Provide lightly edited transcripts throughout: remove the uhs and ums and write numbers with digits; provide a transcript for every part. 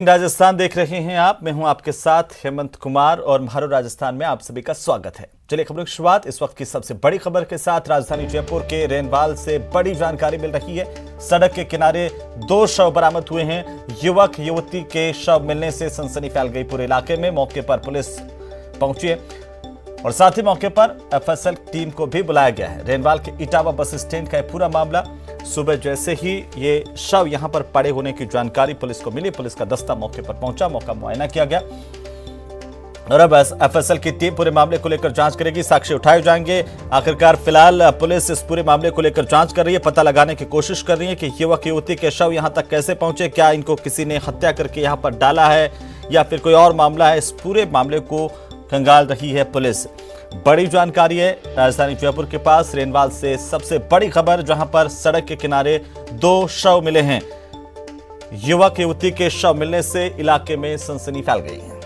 राजस्थान देख रहे हैं आप। मैं हूं आपके साथ हेमंत कुमार और महारो राजस्थान में आप सभी का स्वागत है। चलिए खबरों की शुरुआत इस वक्त की सबसे बड़ी खबर के साथ। राजधानी जयपुर के रेनवाल से बड़ी जानकारी मिल रही है। सड़क के किनारे 2 शव बरामद हुए हैं। युवक युवती के शव मिलने से सनसनी फैल गई पूरे इलाके में। मौके पर पुलिस पहुंची है और साथ ही मौके पर एफएसएल टीम को भी बुलाया गया है। रेनवाल के इटावा बस स्टैंड का पूरा मामला, सुबह जैसे ही ये शव यहां पर पड़े होने की जानकारी पुलिस को मिली, पुलिस का दस्ता मौके पर पहुंचा, मौका मुआयना किया गया और अब एफएसएल की टीम पूरे मामले को लेकर जांच करेगी। साक्ष्य उठाए जाएंगे। आखिरकार फिलहाल पुलिस इस पूरे मामले को लेकर जांच कर रही है, पता लगाने की कोशिश कर रही है कि युवक युवती के शव यहां तक कैसे पहुंचे, क्या इनको किसी ने हत्या करके यहां पर डाला है या फिर कोई और मामला है। इस पूरे मामले को खंगाल रही है पुलिस। बड़ी जानकारी है राजधानी जयपुर के पास रेनवाल से सबसे बड़ी खबर, जहां पर सड़क के किनारे 2 शव मिले हैं। युवक युवती के शव मिलने से इलाके में सनसनी फैल गई है।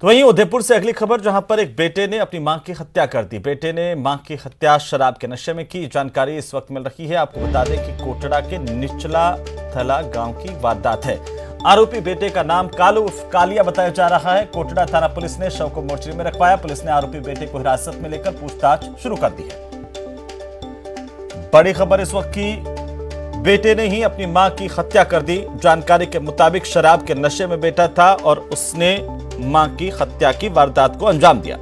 तो वहीं उदयपुर से अगली खबर, जहां पर एक बेटे ने अपनी मां की हत्या कर दी। बेटे ने मां की हत्या शराब के नशे में की। जानकारी इस वक्त मिल रही है। आपको बता दें कि कोटड़ा के निचला थला गांव की वारदात है। आरोपी बेटे का नाम कालू उर्फ कालिया बताया जा रहा है। कोटड़ा थाना पुलिस ने शव को मोर्चरी में रखवाया। पुलिस ने आरोपी बेटे को हिरासत में लेकर पूछताछ शुरू कर दी है। बड़ी खबर इस वक्त की, बेटे ने ही अपनी मां की हत्या कर दी। जानकारी के मुताबिक शराब के नशे में बेटा था और उसने मां की हत्या की वारदात को अंजाम दिया।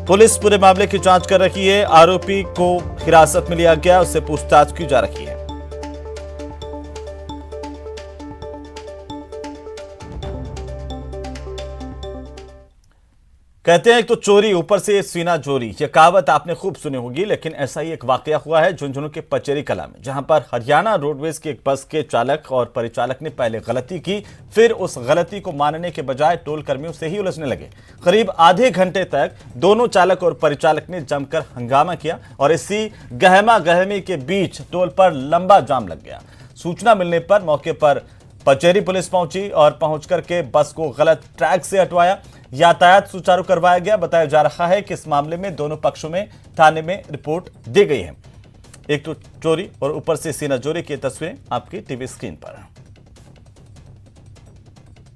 पुलिस पूरे मामले की जांच कर रही है। आरोपी को हिरासत में लिया गया, उससे पूछताछ की जा रही है। कहते हैं तो चोरी ऊपर से सीना चोरी, यह कहावत आपने खूब सुनी होगी, लेकिन ऐसा ही एक वाकया हुआ है झुंझुनू के पचेरी कला में, जहां पर हरियाणा रोडवेज की एक बस के चालक और परिचालक ने पहले गलती की, फिर उस गलती को मानने के बजाय टोल कर्मियों से ही उलझने लगे। करीब आधे घंटे तक दोनों चालक और परिचालक ने जमकर हंगामा किया और इसी गहमा गहमी के बीच टोल पर लंबा जाम लग गया। सूचना मिलने पर मौके पर पचेरी पुलिस पहुंची और पहुंच करके बस को गलत ट्रैक से हटवाया। यातायात सुचारू करवाया गया। बताया जा रहा है कि इस मामले में दोनों पक्षों में थाने में रिपोर्ट दी गई है। एक तो चोरी और ऊपर से सीना चोरी की तस्वीरें आपकी टीवी स्क्रीन पर।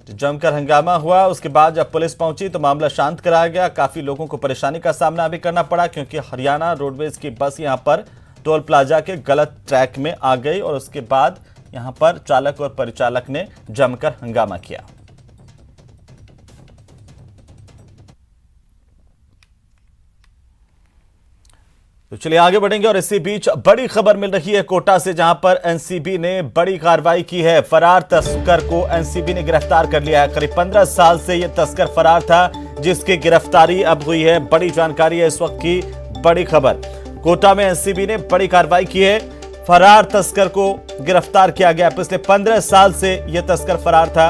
जमकर हंगामा हुआ, उसके बाद जब पुलिस पहुंची तो मामला शांत कराया गया। काफी लोगों को परेशानी का सामना भी करना पड़ा, क्योंकि हरियाणा रोडवेज की बस यहां पर टोल प्लाजा के गलत ट्रैक में आ गई और उसके बाद यहां पर चालक और परिचालक ने जमकर हंगामा किया। तो चलिए आगे बढ़ेंगे और इसी बीच बड़ी खबर मिल रही है कोटा से, जहां पर एनसीबी ने बड़ी कार्रवाई की है। फरार तस्कर को एनसीबी ने गिरफ्तार कर लिया है। करीब 15 साल से यह तस्कर फरार था, जिसकी गिरफ्तारी अब हुई है। बड़ी जानकारी है इस वक्त की बड़ी खबर। कोटा में एनसीबी ने बड़ी कार्रवाई की है। फरार तस्कर को गिरफ्तार किया गया। पिछले 15 साल से यह तस्कर फरार था।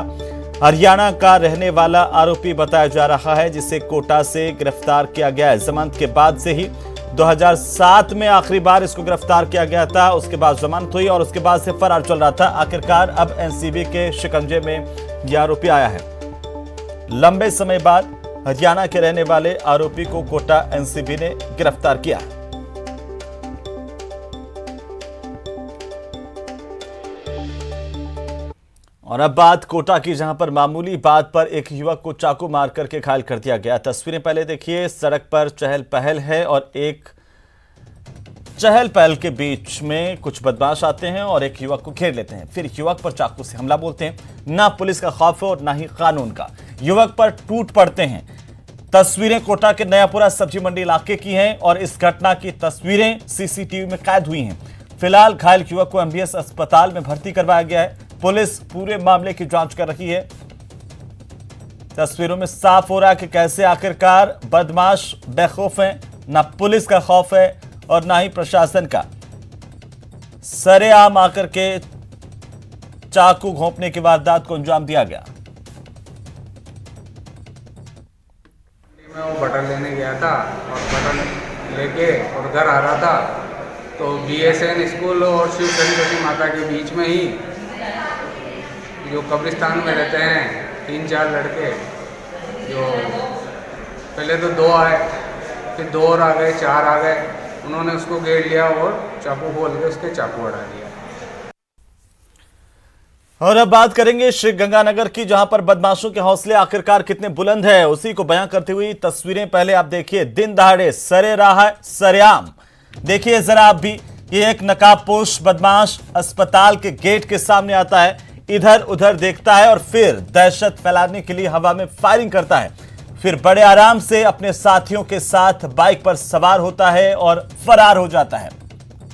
हरियाणा का रहने वाला आरोपी बताया जा रहा है, जिसे कोटा से गिरफ्तार किया गया है। जमानत के बाद से ही 2007 में आखिरी बार इसको गिरफ्तार किया गया था। उसके बाद जमानत हुई और उसके बाद से फरार चल रहा था। आखिरकार अब एनसीबी के शिकंजे में यह आरोपी आया है। लंबे समय बाद हरियाणा के रहने वाले आरोपी को कोटा एनसीबी ने गिरफ्तार किया है। और अब बात कोटा की, जहां पर मामूली बात पर एक युवक को चाकू मार करके घायल कर दिया गया। तस्वीरें पहले देखिए। सड़क पर चहल पहल है और एक चहल पहल के बीच में कुछ बदमाश आते हैं और एक युवक को घेर लेते हैं। फिर युवक पर चाकू से हमला बोलते हैं। ना पुलिस का खौफ है और ना ही कानून का। युवक पर टूट पड़ते हैं। तस्वीरें कोटा के नयापुरा सब्जी मंडी इलाके की हैं और इस घटना की तस्वीरें सीसीटीवी में कैद हुई हैं। फिलहाल घायल युवक को एमबीएस अस्पताल में भर्ती करवाया गया है। पुलिस पूरे मामले की जांच कर रही है। तस्वीरों में साफ हो रहा है कि कैसे आखिरकार बदमाश बेखौफ हैं। ना पुलिस का खौफ है और ना ही प्रशासन का। सरेआम आकर के चाकू घोंपने की वारदात को अंजाम दिया गया। मैं वो बटन लेने गया था और बटन लेके और घर आ रहा था, तो बीएसएन स्कूल और शिव सरस्वती माता के बीच में ही जो कब्रिस्तान में रहते हैं 3-4 लड़के, जो पहले तो 2 आए, फिर 2 और आ गए, 4 आ गए। उन्होंने उसको घेर लिया और चाकू खोल के उसके चाकू हटा दिया। और अब बात करेंगे श्री गंगानगर की, जहां पर बदमाशों के हौसले आखिरकार कितने बुलंद है, उसी को बयां करती हुई तस्वीरें पहले आप देखिए। दिन दहाड़े सरेराह सरेआम देखिए जरा आप भी, ये एक नकाबपोश बदमाश अस्पताल के गेट के सामने आता है, इधर उधर देखता है और फिर दहशत फैलाने के लिए हवा में फायरिंग करता है, फिर बड़े आराम से अपने साथियों के साथ बाइक पर सवार होता है और फरार हो जाता है।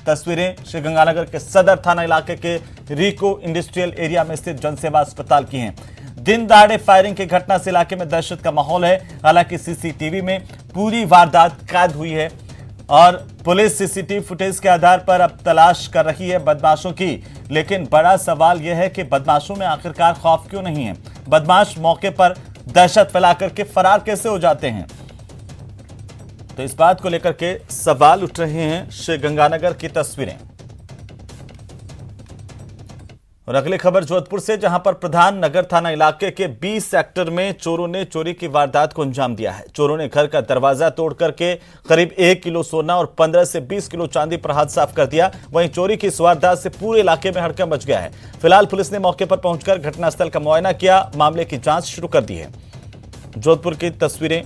तस्वीरें श्री गंगानगर के सदर थाना इलाके के रिको इंडस्ट्रियल एरिया में स्थित जनसेवा अस्पताल की हैं। दिन दहाड़े फायरिंग की घटना से इलाके में दहशत का माहौल है। हालांकि सीसीटीवी में पूरी वारदात कैद हुई है और पुलिस सीसीटीवी फुटेज के आधार पर अब तलाश कर रही है बदमाशों की। लेकिन बड़ा सवाल यह है कि बदमाशों में आखिरकार खौफ क्यों नहीं है? बदमाश मौके पर दहशत फैलाकर के फरार कैसे हो जाते हैं? तो इस बात को लेकर के सवाल उठ रहे हैं। श्री गंगानगर की तस्वीरें। और अगली खबर जोधपुर से, जहां पर प्रधान नगर थाना इलाके के 20 सेक्टर में चोरों ने चोरी की वारदात को अंजाम दिया है। चोरों ने घर का दरवाजा तोड़ करके करीब 1 किलो सोना और 15 से 20 किलो चांदी पर हाथ साफ कर दिया। वहीं चोरी की इस वारदात से पूरे इलाके में हड़कंप मच गया है। फिलहाल पुलिस ने मौके पर पहुंचकर घटनास्थल का मुआयना किया, मामले की जांच शुरू कर दी है। जोधपुर की तस्वीरें।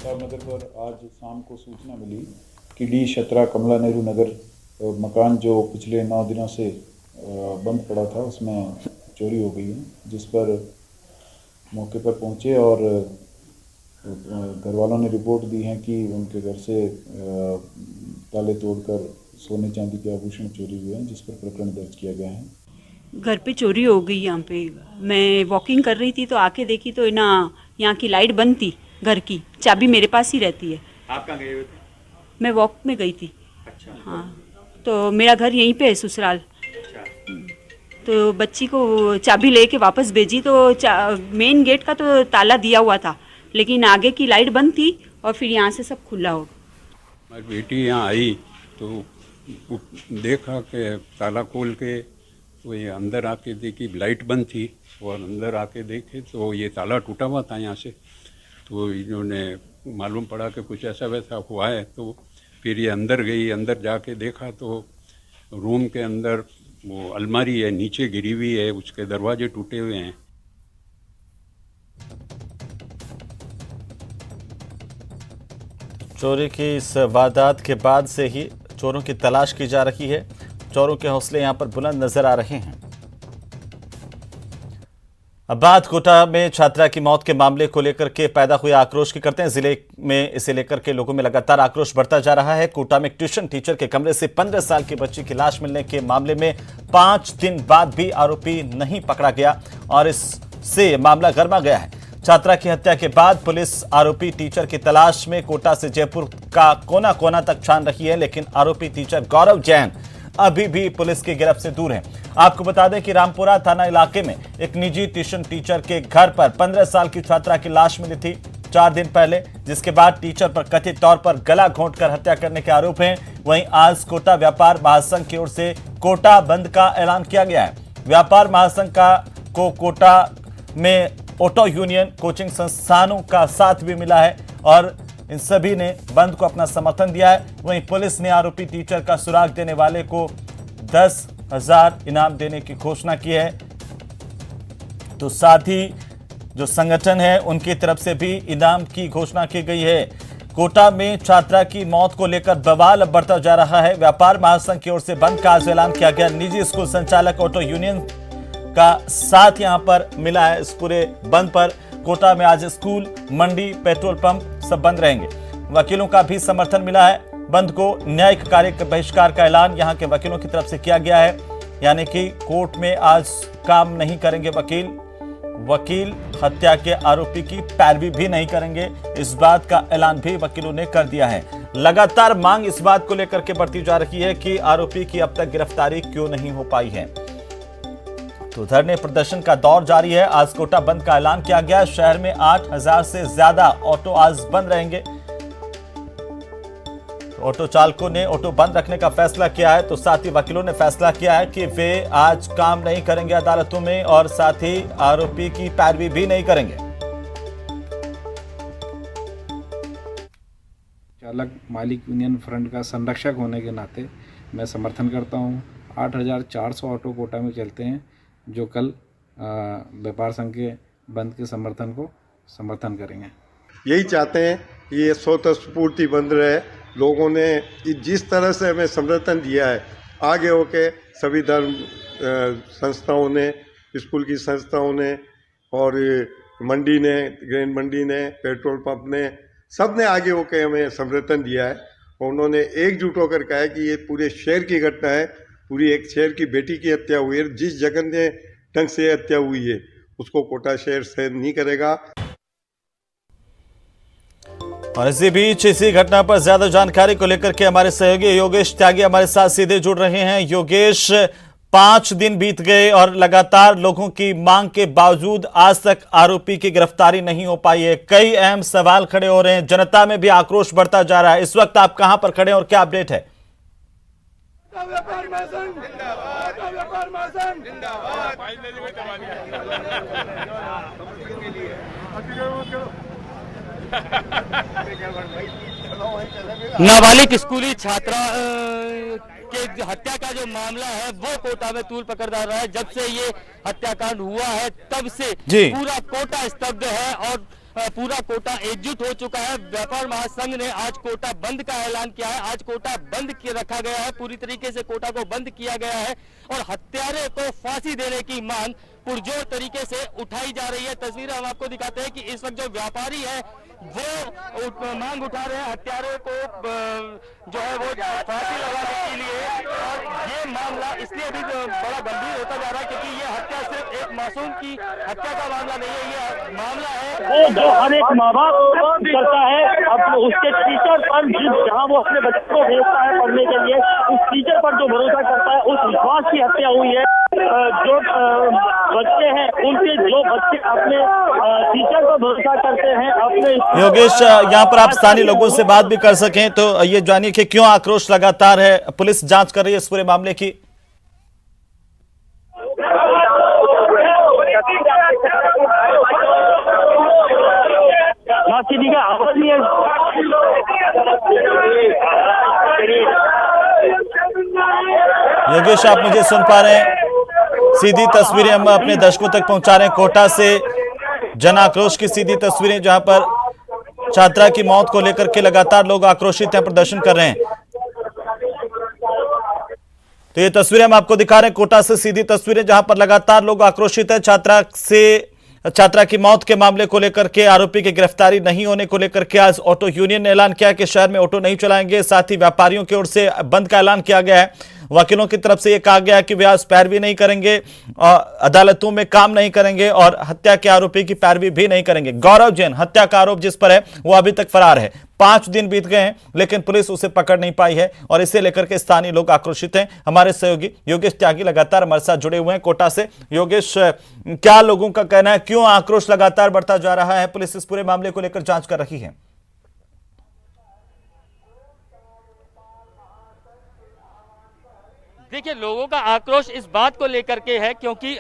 नगर पर आज शाम को सूचना मिली कि डी शतरा कमला नेहरू नगर मकान जो पिछले 9 दिनों से बंद पड़ा था उसमें चोरी हो गई है, जिस पर मौके पर पहुंचे और घर वालों ने रिपोर्ट दी है कि उनके घर से ताले तोड़कर सोने चांदी के आभूषण चोरी हुए हैं, जिस पर प्रकरण दर्ज किया गया है। घर पे चोरी हो गई। यहाँ पे मैं वॉकिंग कर रही थी तो आके देखी तो ना यहाँ की लाइट बंद थी, घर की चाबी मेरे पास ही रहती है। आप कहाँ गए हुए थे? मैं वॉक में गई थी। अच्छा। हाँ, तो मेरा घर यहीं पे है, ससुराल। अच्छा। तो बच्ची को चाबी लेके वापस भेजी तो मेन गेट का तो ताला दिया हुआ था, लेकिन आगे की लाइट बंद थी और फिर यहाँ से सब खुला हो। मेरी बेटी यहाँ आई तो देखा कि ताला खोल के वो ये अंदर आके देखी, लाइट बंद थी, और अंदर आके देखे तो ये ताला टूटा हुआ था यहाँ से। तो इन्होंने मालूम पड़ा कि कुछ ऐसा वैसा हुआ है, तो फिर ये अंदर गई। अंदर जाके देखा तो रूम के अंदर वो अलमारी है, नीचे गिरी हुई है, उसके दरवाजे टूटे हुए हैं। चोरी की इस वारदात के बाद से ही चोरों की तलाश की जा रही है। चोरों के हौसले यहां पर बुलंद नजर आ रहे हैं। अब बात कोटा में छात्रा की मौत के मामले को लेकर के पैदा हुए आक्रोश की करते हैं। जिले में इसे लेकर के लोगों में लगातार आक्रोश बढ़ता जा रहा है। कोटा में ट्यूशन टीचर के कमरे से 15 साल की बच्ची की लाश मिलने के मामले में 5 दिन बाद भी आरोपी नहीं पकड़ा गया और इससे मामला गर्मा गया है। छात्रा की हत्या के बाद पुलिस आरोपी टीचर की तलाश में कोटा से जयपुर का कोना कोना तक छान रही है, लेकिन आरोपी टीचर गौरव जैन अभी भी पुलिस की गिरफ्त से दूर है। आपको बता दें कि रामपुरा थाना इलाके में एक निजी ट्यूशन टीचर के घर पर 15 साल की छात्रा की लाश मिली थी 4 दिन पहले, जिसके बाद टीचर पर कथित तौर पर गला घोंटकर हत्या करने के आरोप हैं। वहीं आज कोटा व्यापार महासंघ की ओर से कोटा बंद का ऐलान किया गया है। व्यापार महासंघ को कोटा में ऑटो यूनियन, कोचिंग संस्थानों का साथ भी मिला है और इन सभी ने बंद को अपना समर्थन दिया है। वहीं पुलिस ने आरोपी टीचर का सुराग देने वाले को 10,000 इनाम देने की घोषणा की है। तो साथ ही जो संगठन है उनकी तरफ से भी इनाम की घोषणा की गई है। कोटा में छात्रा की मौत को लेकर बवाल अब बढ़ता जा रहा है। व्यापार महासंघ की ओर से बंद का आज ऐलान किया गया। निजी स्कूल संचालक ऑटो यूनियन का साथ यहां पर मिला है इस पूरे बंद पर। कोटा में आज स्कूल, मंडी, पेट्रोल पंप सब बंद रहेंगे। वकीलों का भी समर्थन मिला है। बंद को न्यायिक कार्य के बहिष्कार का ऐलान यहां के वकीलों की तरफ से किया गया है, यानी कि कोर्ट में आज काम नहीं करेंगे वकील हत्या के आरोपी की पैरवी भी नहीं करेंगे। इस बात का ऐलान भी वकीलों ने कर दिया है। लगातार मांग इस बात को लेकर के बढ़ती जा रही है कि आरोपी की अब तक गिरफ्तारी क्यों नहीं हो पाई है। तो धरने प्रदर्शन का दौर जारी है। आज कोटा बंद का ऐलान किया गया। शहर में 8,000 से ज्यादा ऑटो आज बंद रहेंगे। ऑटो चालकों ने ऑटो बंद रखने का फैसला किया है, तो साथ ही वकीलों ने फैसला किया है कि वे आज काम नहीं करेंगे अदालतों में और साथ ही आरोपी की पैरवी भी नहीं करेंगे। चालक मालिक यूनियन फ्रंट का संरक्षक होने के नाते मैं समर्थन करता हूं 8,400 ऑटो कोटा में चलते हैं, जो कल व्यापार संघ के बंद के समर्थन करेंगे। यही चाहते हैं कि ये स्वतःस्फूर्ति बंद रहे। लोगों ने जिस तरह से हमें समर्थन दिया है, आगे होके सभी धर्म संस्थाओं ने, स्कूल की संस्थाओं ने और मंडी ने, ग्रेन मंडी ने, पेट्रोल पंप ने, सब ने आगे होके हमें समर्थन दिया है। और उन्होंने एकजुट होकर कहा है कि ये पूरे शहर की घटना है, पूरी एक शहर की बेटी की हत्या हुई है। जिस जघन्य ढंग से हत्या हुई है उसको कोटा शहर सहन नहीं करेगा। और इसी बीच इसी घटना पर ज्यादा जानकारी को लेकर के हमारे सहयोगी योगेश त्यागी हमारे साथ सीधे जुड़ रहे हैं। योगेश, 5 दिन बीत गए और लगातार लोगों की मांग के बावजूद आज तक आरोपी की गिरफ्तारी नहीं हो पाई है। कई अहम सवाल खड़े हो रहे हैं, जनता में भी आक्रोश बढ़ता जा रहा है। इस वक्त आप कहां पर खड़े हैं और क्या अपडेट है? नाबालिग स्कूली छात्रा के हत्या का जो मामला है वो कोटा में तूल पकड़दार रहा है। जब से ये हत्याकांड हुआ है तब से पूरा कोटा स्तब्ध है और पूरा कोटा एकजुट हो चुका है। व्यापार महासंघ ने आज कोटा बंद का ऐलान किया है। आज कोटा बंद रखा गया है, पूरी तरीके से कोटा को बंद किया गया है और हत्यारे को फांसी देने की मांग पुरजोर तरीके से उठाई जा रही है। तस्वीरें हम आपको दिखाते हैं कि इस वक्त जो व्यापारी है वो मांग उठा रहे हैं हत्यारे को जो है वो फांसी लगाने के लिए। और ये मामला इसलिए भी बड़ा गंभीर होता जा रहा है क्योंकि ये हत्या सिर्फ एक मासूम की हत्या का मामला नहीं है, ये मामला है वो जो हर एक माँ बाप करता है अब उसके टीचर पर, जहाँ वो अपने बच्चों को भेजता है पढ़ने के लिए, उस टीचर पर जो भरोसा करता है उस विश्वास की हत्या हुई है। जो बच्चे हैं उनके, जो बच्चे अपने टीचर पर भरोसा करते हैं अपने। योगेश, यहाँ पर आप स्थानीय लोगों से बात भी कर सकें तो ये जानिए कि क्यों आक्रोश लगातार है, पुलिस जांच कर रही है इस पूरे मामले की। आवाज नहीं है। योगेश, आप मुझे सुन पा रहे हैं? सीधी तस्वीरें हम अपने दर्शकों तक पहुंचा रहे हैं कोटा से, जन आक्रोश की सीधी तस्वीरें जहां पर छात्रा की मौत को लेकर के लगातार लोग आक्रोशित हैं, प्रदर्शन कर रहे हैं। तो ये तस्वीरें हम आपको दिखा रहे हैं कोटा से, सीधी तस्वीरें जहां पर लगातार लोग आक्रोशित हैं छात्रा की मौत के मामले को लेकर के, आरोपी की गिरफ्तारी नहीं होने को लेकर के। आज ऑटो यूनियन ने ऐलान किया कि शहर में ऑटो नहीं चलाएंगे, साथ ही व्यापारियों की ओर से बंद का ऐलान किया गया है। वकीलों की तरफ से यह कहा गया कि वे आज पैरवी नहीं करेंगे, अदालतों में काम नहीं करेंगे और हत्या के आरोपी की पैरवी भी नहीं करेंगे। गौरव जैन हत्या का आरोप जिस पर है वो अभी तक फरार है। 5 दिन बीत गए हैं लेकिन पुलिस उसे पकड़ नहीं पाई है और इसे लेकर के स्थानीय लोग आक्रोशित हैं। हमारे सहयोगी योगेश त्यागी लगातार हमारे साथ जुड़े हुए हैं कोटा से। योगेश, क्या लोगों का कहना है, क्यों आक्रोश लगातार बढ़ता जा रहा है? पुलिस इस पूरे मामले को लेकर जांच कर रही है। देखिए, लोगों का आक्रोश इस बात को लेकर के है क्योंकि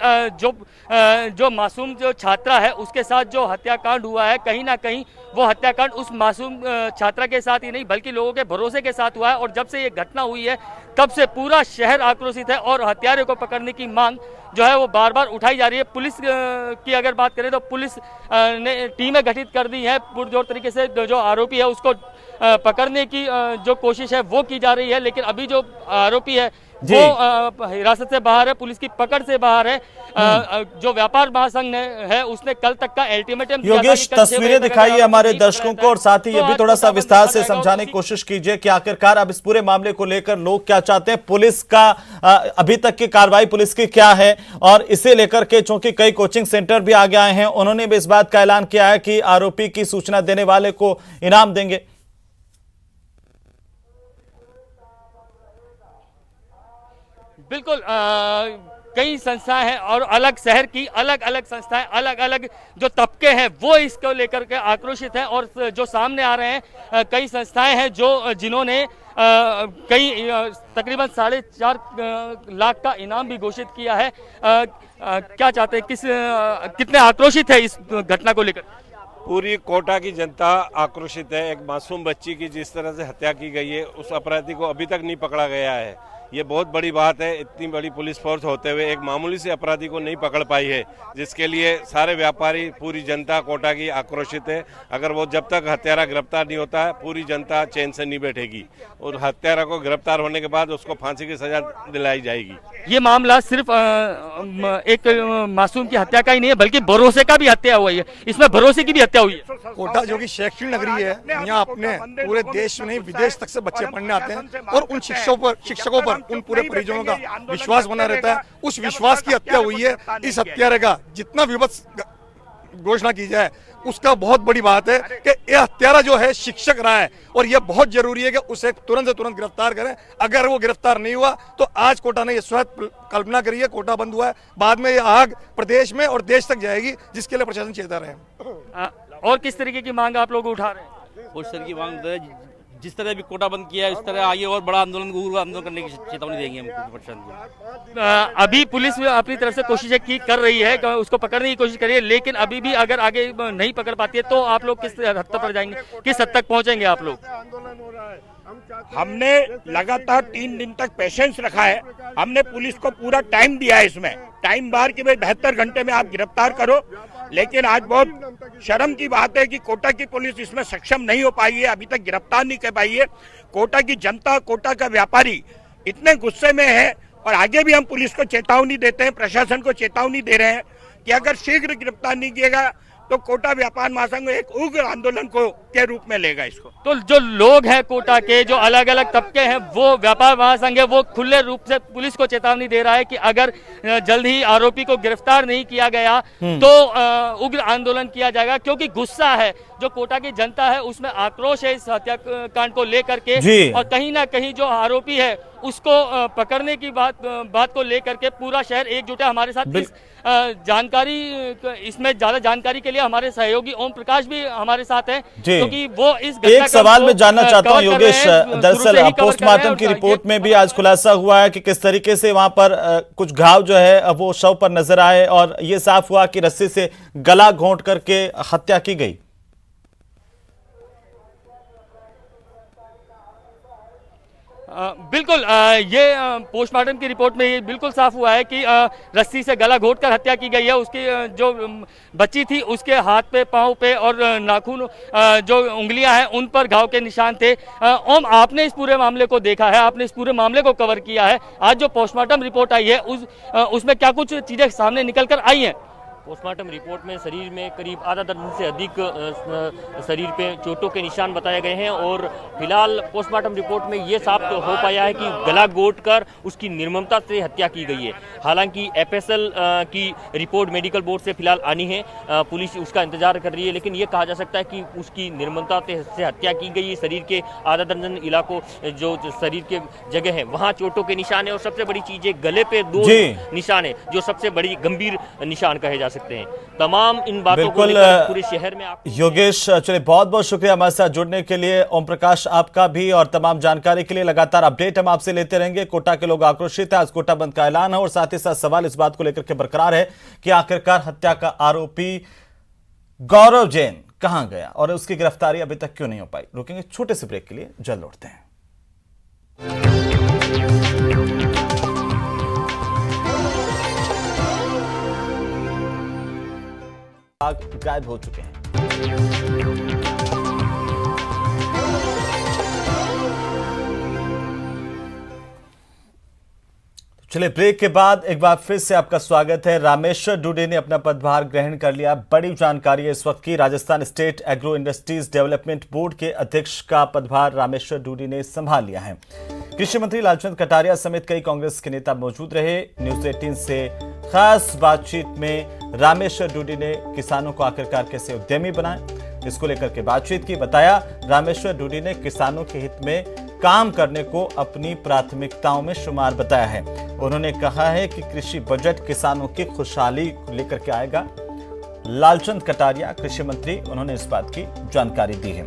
जो मासूम जो छात्रा है उसके साथ जो हत्याकांड हुआ है, कहीं ना कहीं वो हत्याकांड उस मासूम छात्रा के साथ ही नहीं बल्कि लोगों के भरोसे के साथ हुआ है। और जब से ये घटना हुई है तब से पूरा शहर आक्रोशित है और हत्यारे को पकड़ने की मांग जो है वो बार बार उठाई जा रही है। पुलिस की अगर बात करें तो पुलिस ने टीमें गठित कर दी है, पुरजोर तरीके से जो आरोपी है उसको पकड़ने की जो कोशिश है वो की जा रही है। लेकिन अभी जो आरोपी है वो हिरासत से बाहर है, पुलिस की पकड़ से बाहर है। जो व्यापार महासंघ ने है उसने कल तक का अल्टीमेटम दिया था। योगेश, तस्वीरें दिखाइए हमारे दर्शकों को और साथ ही ये भी थोड़ा सा विस्तार से समझाने की कोशिश कीजिए कि आखिरकार अब इस पूरे मामले को लेकर लोग क्या चाहते हैं, पुलिस का अभी तक की कार्रवाई पुलिस की क्या है। और इसे लेकर के चूंकि कई कोचिंग सेंटर भी आगे आए हैं, उन्होंने भी इस बात का ऐलान किया है कि आरोपी की सूचना देने वाले को इनाम देंगे। बिल्कुल, कई संस्थाएं हैं और अलग शहर की अलग अलग संस्थाएं, अलग अलग जो तबके हैं वो इसको लेकर के आक्रोशित हैं। और जो सामने आ रहे हैं कई संस्थाएं हैं जो जिन्होंने कई तकरीबन 4.5 लाख का इनाम भी घोषित किया है। क्या चाहते हैं, कितने आक्रोशित है इस घटना को लेकर? पूरी कोटा की जनता आक्रोशित है। एक मासूम बच्ची की जिस तरह से हत्या की गई है, उस अपराधी को अभी तक नहीं पकड़ा गया है। ये बहुत बड़ी बात है। इतनी बड़ी पुलिस फोर्स होते हुए एक मामूली से अपराधी को नहीं पकड़ पाई है, जिसके लिए सारे व्यापारी, पूरी जनता कोटा की आक्रोशित है। अगर वो जब तक हत्यारा गिरफ्तार नहीं होता है, पूरी जनता चैन से नहीं बैठेगी और हत्यारा को गिरफ्तार होने के बाद उसको फांसी की सजा दिलाई जाएगी। ये मामला सिर्फ एक मासूम की हत्या का ही नहीं है, बल्कि भरोसे का भी हत्या हुई है। इसमें भरोसे की भी हत्या हुई है। कोटा जो कि शैक्षणिक नगरी है, यहाँ अपने पूरे देश में नहीं विदेश तक से बच्चे पढ़ने आते हैं और उन शिक्षकों पर उन पूरे परिजनों का विश्वास बना रहता है। उस विश्वास की हत्या हुई है। इस हत्यारे का जितना विवश घोषणा की जाए उसका बहुत बड़ी बात है कि यह हत्यारा जो है शिक्षक रहा है और यह बहुत जरूरी है कि उसे तुरंत से तुरंत गिरफ्तार करें। अगर वो गिरफ्तार नहीं हुआ तो आज कोटा ने यह स्वयं कल्पना करी है, कोटा बंद हुआ है, बाद में यह आग प्रदेश में और देश तक जाएगी, जिसके लिए प्रशासन चेता रहे। और किस तरीके की मांग आप लोग उठा रहे हैं? उस तरह की मांग जिस तरह भी कोटा बंद किया है, उस तरह आगे और बड़ा आंदोलन करने की चेतावनी देंगे हम प्रशासन को। अभी पुलिस अपनी तरफ से कोशिश कर रही है, उसको पकड़ने की कोशिश कर रही है, लेकिन अभी भी अगर आगे नहीं पकड़ पाती है तो आप लोग किस हद तक पर जाएंगे, किस हद तक पहुंचेंगे आप लोग? हमने लगातार 3 दिन तक पेशेंस रखा है। हमने पुलिस को पूरा टाइम दिया है, इसमें टाइम बार कि भाई 72 घंटे में आप गिरफ्तार करो, लेकिन आज बहुत शर्म की बात है कि कोटा की पुलिस इसमें सक्षम नहीं हो पाई है, अभी तक गिरफ्तार नहीं कर पाई है। कोटा की जनता, कोटा का व्यापारी इतने गुस्से में है और आगे भी हम पुलिस को चेतावनी देते हैं, प्रशासन को चेतावनी दे रहे हैं कि अगर शीघ्र गिरफ्तार नहीं किएगा तो कोटा व्यापार महासंघ एक उग्र आंदोलन के रूप में लेगा इसको। तो जो लोग हैं कोटा के, जो अलग अलग तबके हैं, वो व्यापार महासंघ है, वो खुले रूप से पुलिस को चेतावनी दे रहा है कि अगर जल्द ही आरोपी को गिरफ्तार नहीं किया गया तो उग्र आंदोलन किया जाएगा, क्योंकि गुस्सा है जो कोटा की जनता है, उसमें आक्रोश है इस हत्याकांड को लेकर के, और कहीं ना कहीं जो आरोपी है उसको पकड़ने की बात को लेकर के पूरा शहर एकजुट है। हमारे साथ इस जानकारी, इसमें ज्यादा जानकारी के लिए हमारे सहयोगी ओम प्रकाश भी हमारे साथ हैं, क्योंकि वो इस एक सवाल में जानना चाहता हूं योगेश, दरअसल पोस्टमार्टम की रिपोर्ट में भी आज खुलासा हुआ है कि किस तरीके से वहां पर कुछ घाव जो है वो शव पर नजर आए और ये साफ हुआ कि रस्सी से गला घोंट करके हत्या की गई। बिल्कुल, ये पोस्टमार्टम की रिपोर्ट में ये बिल्कुल साफ हुआ है कि रस्सी से गला घोंटकर हत्या की गई है। उसकी जो बच्ची थी उसके हाथ पे, पांव पे और नाखून, जो उंगलियां हैं उन पर घाव के निशान थे। ओम, आपने इस पूरे मामले को देखा है, आपने इस पूरे मामले को कवर किया है। आज जो पोस्टमार्टम रिपोर्ट आई है उसमें क्या कुछ चीजें सामने निकल कर आई हैं? पोस्टमार्टम रिपोर्ट में शरीर में करीब आधा दर्जन से अधिक शरीर पे चोटों के निशान बताए गए हैं और फिलहाल पोस्टमार्टम रिपोर्ट में ये साफ तो हो पाया है कि गला घोंटकर उसकी निर्ममता से हत्या की गई है। हालांकि एफएसएल की रिपोर्ट मेडिकल बोर्ड से फिलहाल आनी है, पुलिस उसका इंतजार कर रही है, लेकिन ये कहा जा सकता है कि उसकी निर्ममता से हत्या की गई है। शरीर के आधा दर्जन इलाकों, जो शरीर के जगह है वहाँ चोटों के निशान है और सबसे बड़ी चीज है गले पे 2 निशान है, जो सबसे बड़ी गंभीर निशान कहे जा सकते हैं। तमाम इन बातों को लेकर पूरे शहर में योगेश, चलिए बहुत बहुत शुक्रिया हमारे साथ जुड़ने के लिए। ओम प्रकाश आपका भी, और तमाम जानकारी के लिए लगातार अपडेट हम आपसे लेते रहेंगे। कोटा के लोग आक्रोशित है, आज कोटा बंद का ऐलान है और साथ ही साथ सवाल इस बात को लेकर के बरकरार है कि आखिरकार हत्या का आरोपी गौरव जैन कहां गया और उसकी गिरफ्तारी अभी तक क्यों नहीं हो पाई। रुकेंगे छोटे से ब्रेक के लिए, जल्द लौटते हैं। गायब हो चुके हैं। चलिए ब्रेक के बाद एक बार फिर से आपका स्वागत है। रामेश्वर डूडी ने अपना पदभार ग्रहण कर लिया। बड़ी जानकारी है इस वक्त की। Rajasthan state agro industries development board के अध्यक्ष का पदभार रामेश्वर डूडी ने संभाल लिया है। कृषि मंत्री लालचंद कटारिया समेत कई कांग्रेस के नेता मौजूद रहे। न्यूज 18 से खास बातचीत में रामेश्वर डूडी ने किसानों को आखिरकार कैसे उद्यमी बनाए, इसको लेकर के बातचीत की। बताया रामेश्वर डूडी ने किसानों के हित में काम करने को अपनी प्राथमिकताओं में शुमार बताया है। उन्होंने कहा है कि कृषि बजट किसानों की खुशहाली को लेकर के आएगा। लालचंद कटारिया कृषि मंत्री, उन्होंने इस बात की जानकारी दी है।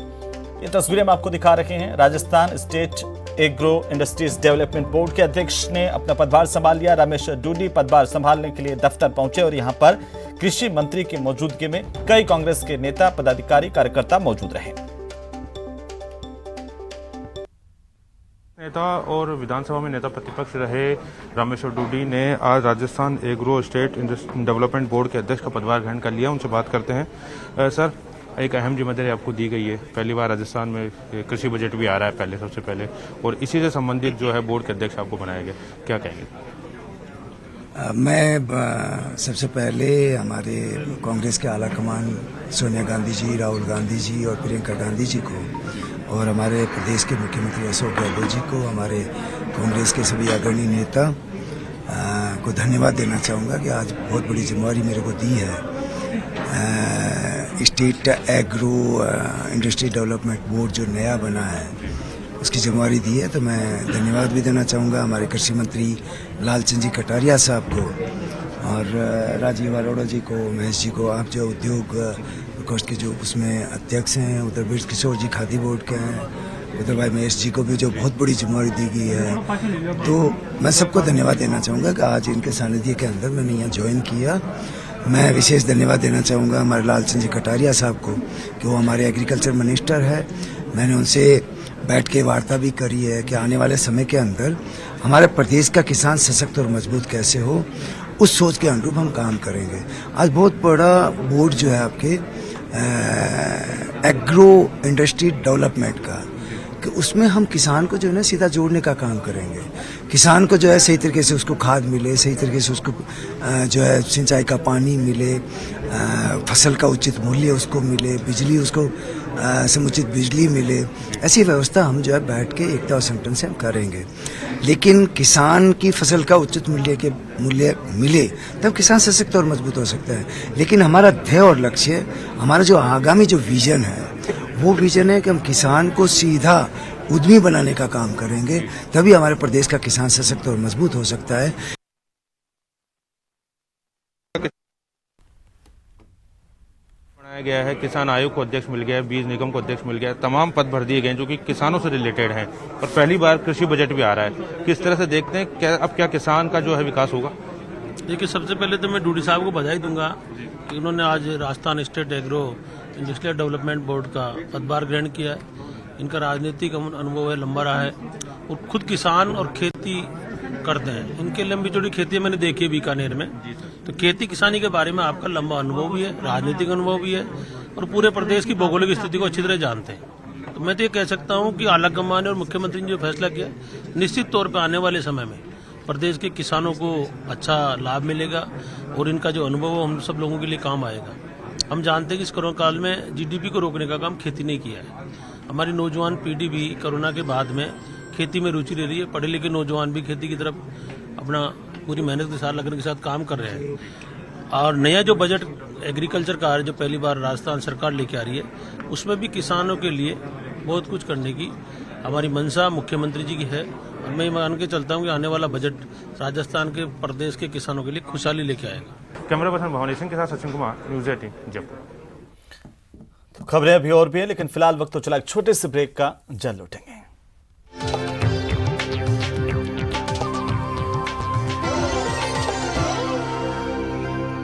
ये तस्वीरें हम आपको दिखा रहे हैं। Rajasthan state agro industries development board के अध्यक्ष ने अपना पदभार संभाल लिया। रामेश्वर डूडी पदभार संभालने के लिए दफ्तर पहुंचे और यहां पर कृषि मंत्री की मौजूदगी में कई कांग्रेस के नेता, पदाधिकारी, कार्यकर्ता मौजूद रहे। नेता और विधानसभा में नेता प्रतिपक्ष रहे रामेश्वर डूडी ने आज Rajasthan agro state development board के अध्यक्ष का पदभार ग्रहण कर लिया। उनसे बात करते हैं। सर, एक अहम जिम्मेदारी आपको दी गई है। पहली बार राजस्थान में कृषि बजट भी आ रहा है पहले, सबसे पहले, और इसी से संबंधित जो है बोर्ड के अध्यक्ष आपको बनाया गया, क्या कहेंगे? मैं सबसे पहले हमारे कांग्रेस के आला कमान सोनिया गांधी जी, राहुल गांधी जी और प्रियंका गांधी जी को, और हमारे प्रदेश के मुख्यमंत्री अशोक गहलोत जी को, हमारे कांग्रेस के सभी अग्रणी नेता को धन्यवाद देना चाहूँगा कि आज बहुत बड़ी जिम्मेदारी मेरे को दी है। State agro industry development board जो नया बना है उसकी जिम्मेदारी दी है, तो मैं धन्यवाद भी देना चाहूँगा हमारे कृषि मंत्री लालचंद जी कटारिया साहब को और राजीव अरोड़ा जी को, महेश जी को। आप जो उद्योग प्रकोष्ठ के जो उसमें अध्यक्ष हैं, उधर ब्रज किशोर जी खादी बोर्ड के हैं, उधर भाई महेश जी को भी जो बहुत बड़ी जिम्मेदारी दी गई है, तो मैं सबको धन्यवाद देना चाहूँगा कि आज इनके सानिध्य के अंदर मैंने यहाँ ज्वाइन किया। मैं विशेष धन्यवाद देना चाहूँगा हमारे लालचंद जी कटारिया साहब को कि वो हमारे एग्रीकल्चर मिनिस्टर है। मैंने उनसे बैठ के वार्ता भी करी है कि आने वाले समय के अंदर हमारे प्रदेश का किसान सशक्त और मजबूत कैसे हो, उस सोच के अनुरूप हम काम करेंगे। आज बहुत बड़ा बोर्ड जो है आपके एग्रो इंडस्ट्री डेवलपमेंट का, कि उसमें हम किसान को जो है ना सीधा जोड़ने का काम करेंगे। किसान को जो है सही तरीके से उसको खाद मिले, सही तरीके से उसको जो है सिंचाई का पानी मिले, फसल का उचित मूल्य उसको मिले, बिजली उसको समुचित बिजली मिले। ऐसी व्यवस्था हम जो है बैठ के एकता और संगठन से हम करेंगे। लेकिन किसान की फसल का उचित मूल्य मिले तब किसान सशक्त और मजबूत हो सकता है। लेकिन हमारा ध्येय और लक्ष्य, हमारा जो आगामी जो विजन है, वो विजन है कि हम किसान को सीधा उद्यमी बनाने का काम करेंगे, तभी हमारे प्रदेश का किसान सशक्त और मजबूत हो सकता है। बनाया गया है, किसान आयोग को अध्यक्ष मिल गया है, बीज निगम को अध्यक्ष मिल गया है, तमाम पद भर दिए गए हैं जो कि किसानों से रिलेटेड हैं, और पहली बार कृषि बजट भी आ रहा है। किस तरह से देखते हैं, क्या किसान का जो है विकास होगा? देखिए, सबसे पहले तो मैं डूडी साहब को बधाई दूंगा कि उन्होंने आज Rajasthan state agro industrial development board का पदभार ग्रहण किया है। इनका राजनीतिक अनुभव है, लंबा रहा है, और खुद किसान और खेती करते हैं। इनके लंबी चौड़ी खेती मैंने देखी है बीकानेर में, तो खेती किसानी के बारे में आपका लंबा अनुभव भी है, राजनीतिक अनुभव भी है, और पूरे प्रदेश की भौगोलिक स्थिति को अच्छी तरह जानते हैं। तो मैं तो ये कह सकता हूँ कि आला कमान और मुख्यमंत्री ने जो फैसला किया, निश्चित तौर पर आने वाले समय में प्रदेश के किसानों को अच्छा लाभ मिलेगा, और इनका जो अनुभव हम सब लोगों के लिए काम आएगा। हम जानते हैं कि इस कोरोना काल में जीडीपी को रोकने का काम खेती ने किया है। हमारी नौजवान पीढ़ी भी कोरोना के बाद में खेती में रुचि ले रही है। पढ़े लिखे नौजवान भी खेती की तरफ अपना पूरी मेहनत के साथ, लगन के साथ काम कर रहे हैं। और नया जो बजट एग्रीकल्चर का है, जो पहली बार राजस्थान सरकार लेके आ रही है, उसमें भी किसानों के लिए बहुत कुछ करने की हमारी मंशा मुख्यमंत्री जी की है। और मैं मान के चलता हूँ कि आने वाला बजट राजस्थान के प्रदेश के किसानों के लिए खुशहाली लेके आएगा। कैमरा पर्सन भवानी सिंह के साथ सचिन कुमार, न्यूज़ 18 जयपुर। तो खबरें अभी और भी है, लेकिन फिलहाल वक्त तो चला एक छोटे से ब्रेक का। जल्द लौटेंगे।